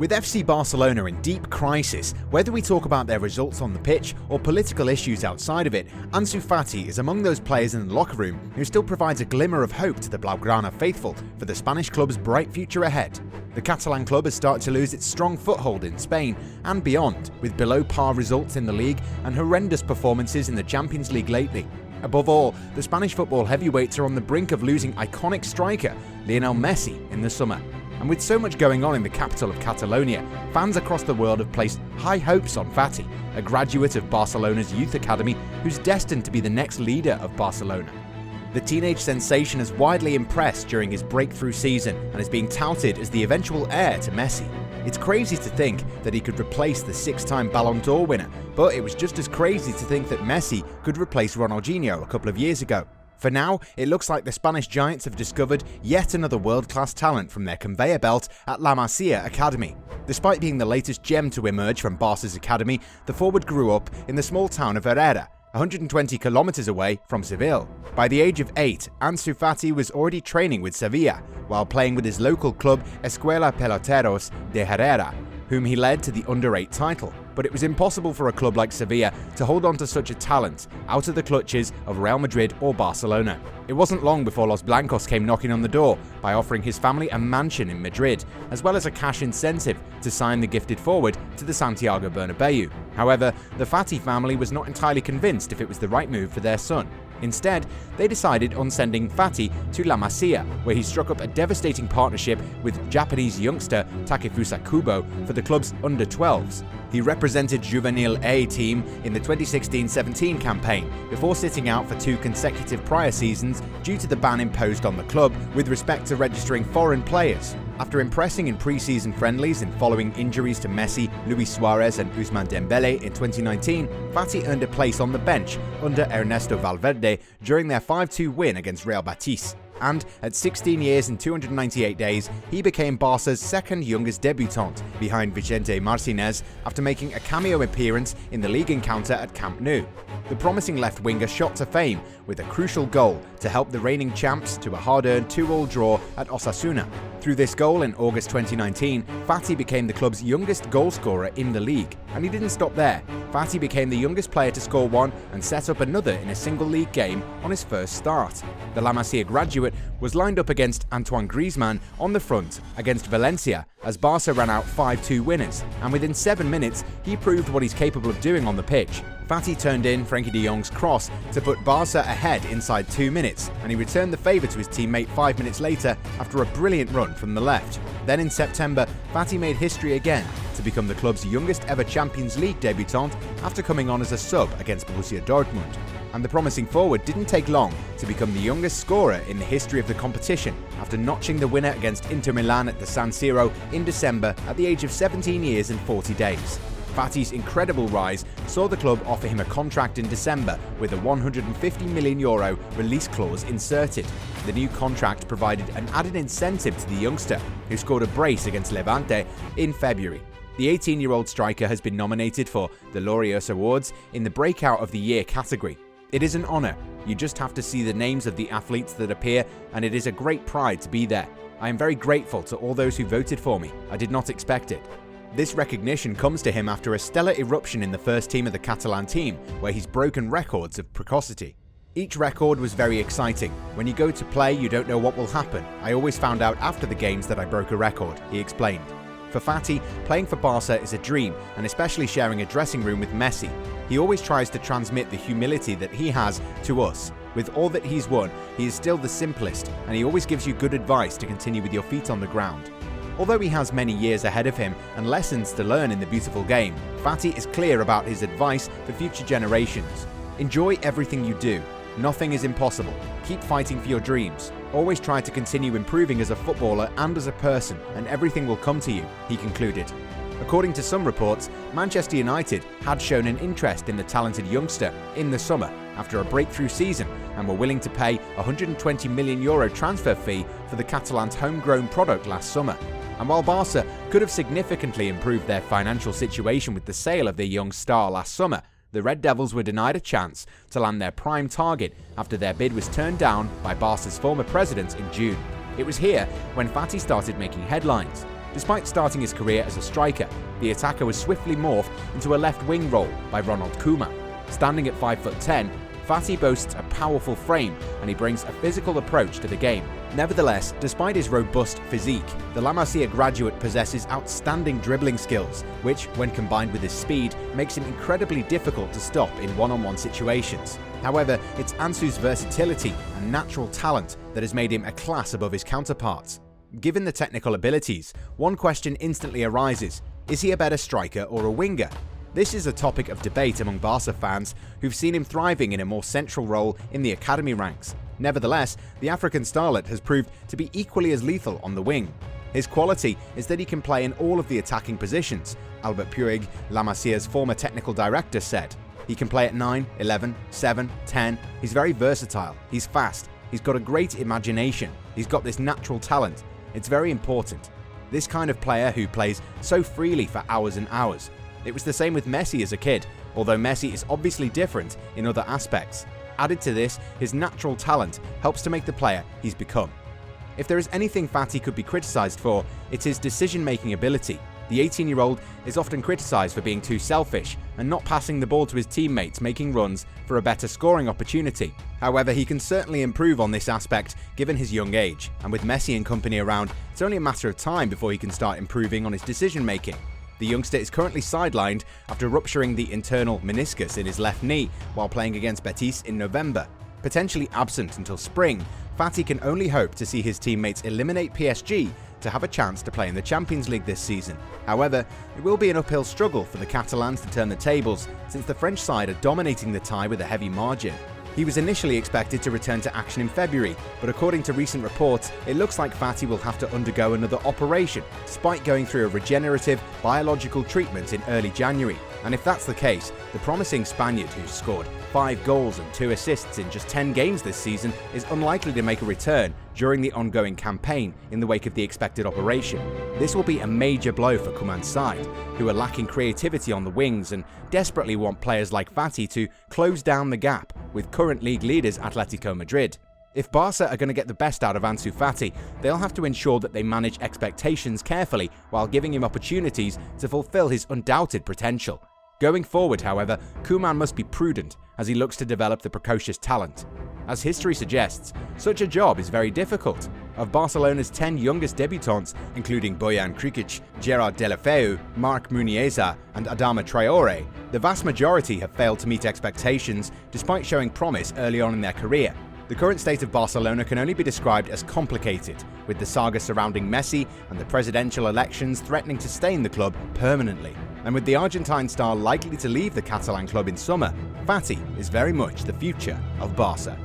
With FC Barcelona in deep crisis, whether we talk about their results on the pitch or political issues outside of it, Ansu Fati is among those players in the locker room who still provides a glimmer of hope to the Blaugrana faithful for the Spanish club's bright future ahead. The Catalan club has started to lose its strong foothold in Spain and beyond, with below-par results in the league and horrendous performances in the Champions League lately. Above all, the Spanish football heavyweights are on the brink of losing iconic striker Lionel Messi in the summer. And with so much going on in the capital of Catalonia, fans across the world have placed high hopes on Fati, a graduate of Barcelona's youth academy who's destined to be the next leader of Barcelona. The teenage sensation has widely impressed during his breakthrough season and is being touted as the eventual heir to Messi. It's crazy to think that he could replace the six-time Ballon d'Or winner, but it was just as crazy to think that Messi could replace Ronaldinho a couple of years ago. For now, it looks like the Spanish Giants have discovered yet another world-class talent from their conveyor belt at La Masia Academy. Despite being the latest gem to emerge from Barca's academy, the forward grew up in the small town of Herrera, 120 kilometers away from Seville. By the age of 8, Ansu Fati was already training with Sevilla, while playing with his local club Escuela Peloteros de Herrera, whom he led to the under-8 title. But it was impossible for a club like Sevilla to hold on to such a talent out of the clutches of Real Madrid or Barcelona. It wasn't long before Los Blancos came knocking on the door by offering his family a mansion in Madrid, as well as a cash incentive to sign the gifted forward to the Santiago Bernabeu. However, the Fati family was not entirely convinced if it was the right move for their son. Instead, they decided on sending Fati to La Masia, where he struck up a devastating partnership with Japanese youngster Takefusa Kubo for the club's under-12s. He represented Juvenil A team in the 2016-17 campaign before sitting out for 2 consecutive prior seasons due to the ban imposed on the club with respect to registering foreign players. After impressing in pre-season friendlies and following injuries to Messi, Luis Suarez and Ousmane Dembele in 2019, Fati earned a place on the bench under Ernesto Valverde during their 5-2 win against Real Betis. And at 16 years and 298 days, he became Barca's second youngest debutant, behind Vicente Martinez, after making a cameo appearance in the league encounter at Camp Nou. The promising left-winger shot to fame with a crucial goal to help the reigning champs to a hard-earned 2-2 draw at Osasuna. Through this goal in August 2019, Fati became the club's youngest goalscorer in the league. And he didn't stop there. Fati became the youngest player to score one and set up another in a single league game on his first start. The La Masia graduate was lined up against Antoine Griezmann on the front against Valencia as Barca ran out 5-2 winners, and within 7 minutes he proved what he's capable of doing on the pitch. Fati turned in Frenkie de Jong's cross to put Barca ahead inside 2 minutes, and he returned the favour to his teammate 5 minutes later after a brilliant run from the left. Then in September, Fati made history again to become the club's youngest ever Champions League debutant after coming on as a sub against Borussia Dortmund. And the promising forward didn't take long to become the youngest scorer in the history of the competition after notching the winner against Inter Milan at the San Siro in December at the age of 17 years and 40 days. Fati's incredible rise saw the club offer him a contract in December with a €150 million release clause inserted. The new contract provided an added incentive to the youngster, who scored a brace against Levante in February. The 18-year-old striker has been nominated for the Laureus Awards in the Breakout of the Year category. It is an honour. You just have to see the names of the athletes that appear, and it is a great pride to be there. I am very grateful to all those who voted for me. I did not expect it. This recognition comes to him after a stellar eruption in the first team of the Catalan team, where he's broken records of precocity. Each record was very exciting. When you go to play, you don't know what will happen. I always found out after the games that I broke a record, he explained. For Fati, playing for Barca is a dream, and especially sharing a dressing room with Messi. He always tries to transmit the humility that he has to us. With all that he's won, he is still the simplest, and he always gives you good advice to continue with your feet on the ground. Although he has many years ahead of him and lessons to learn in the beautiful game, Fati is clear about his advice for future generations. Enjoy everything you do. Nothing is impossible. Keep fighting for your dreams. Always try to continue improving as a footballer and as a person, and everything will come to you, he concluded. According to some reports, Manchester United had shown an interest in the talented youngster in the summer after a breakthrough season and were willing to pay a €120 million transfer fee for the Catalan's homegrown product last summer. And while Barca could have significantly improved their financial situation with the sale of their young star last summer, the Red Devils were denied a chance to land their prime target after their bid was turned down by Barca's former president in June. It was here when Fati started making headlines. Despite starting his career as a striker, the attacker was swiftly morphed into a left wing role by Ronald Koeman. Standing at 5'10", Fati boasts a powerful frame and he brings a physical approach to the game. Nevertheless, despite his robust physique, the La Masia graduate possesses outstanding dribbling skills, which, when combined with his speed, makes him incredibly difficult to stop in one-on-one situations. However, it's Ansu's versatility and natural talent that has made him a class above his counterparts. Given the technical abilities, one question instantly arises: is he a better striker or a winger? This is a topic of debate among Barca fans who've seen him thriving in a more central role in the academy ranks. Nevertheless, the African starlet has proved to be equally as lethal on the wing. His quality is that he can play in all of the attacking positions, Albert Puig, La Masia's former technical director, said. He can play at 9, 11, 7, 10, he's very versatile, he's fast, he's got a great imagination, he's got this natural talent. It's very important. This kind of player who plays so freely for hours and hours. It was the same with Messi as a kid, although Messi is obviously different in other aspects. Added to this, his natural talent helps to make the player he's become. If there is anything Fati could be criticised for, it's his decision-making ability. The 18-year-old is often criticised for being too selfish and not passing the ball to his teammates making runs for a better scoring opportunity. However, he can certainly improve on this aspect given his young age, and with Messi and company around, it's only a matter of time before he can start improving on his decision-making. The youngster is currently sidelined after rupturing the internal meniscus in his left knee while playing against Betis in November. Potentially absent until spring, Fati can only hope to see his teammates eliminate PSG to have a chance to play in the Champions League this season. However, it will be an uphill struggle for the Catalans to turn the tables since the French side are dominating the tie with a heavy margin. He was initially expected to return to action in February, but according to recent reports, it looks like Fati will have to undergo another operation, despite going through a regenerative biological treatment in early January. And if that's the case, the promising Spaniard who's scored 5 goals and 2 assists in just 10 games this season is unlikely to make a return during the ongoing campaign in the wake of the expected operation. This will be a major blow for Koeman's side, who are lacking creativity on the wings and desperately want players like Fati to close down the gap with current league leaders Atletico Madrid. If Barca are going to get the best out of Ansu Fati, they'll have to ensure that they manage expectations carefully while giving him opportunities to fulfill his undoubted potential. Going forward, however, Koeman must be prudent as he looks to develop the precocious talent. As history suggests, such a job is very difficult. Of Barcelona's 10 youngest debutants, including Bojan Krikic, Gerard Deulofeu, Marc Muniesa and Adama Traore, the vast majority have failed to meet expectations despite showing promise early on in their career. The current state of Barcelona can only be described as complicated, with the saga surrounding Messi and the presidential elections threatening to stain the club permanently. And with the Argentine star likely to leave the Catalan club in summer, Fati is very much the future of Barca.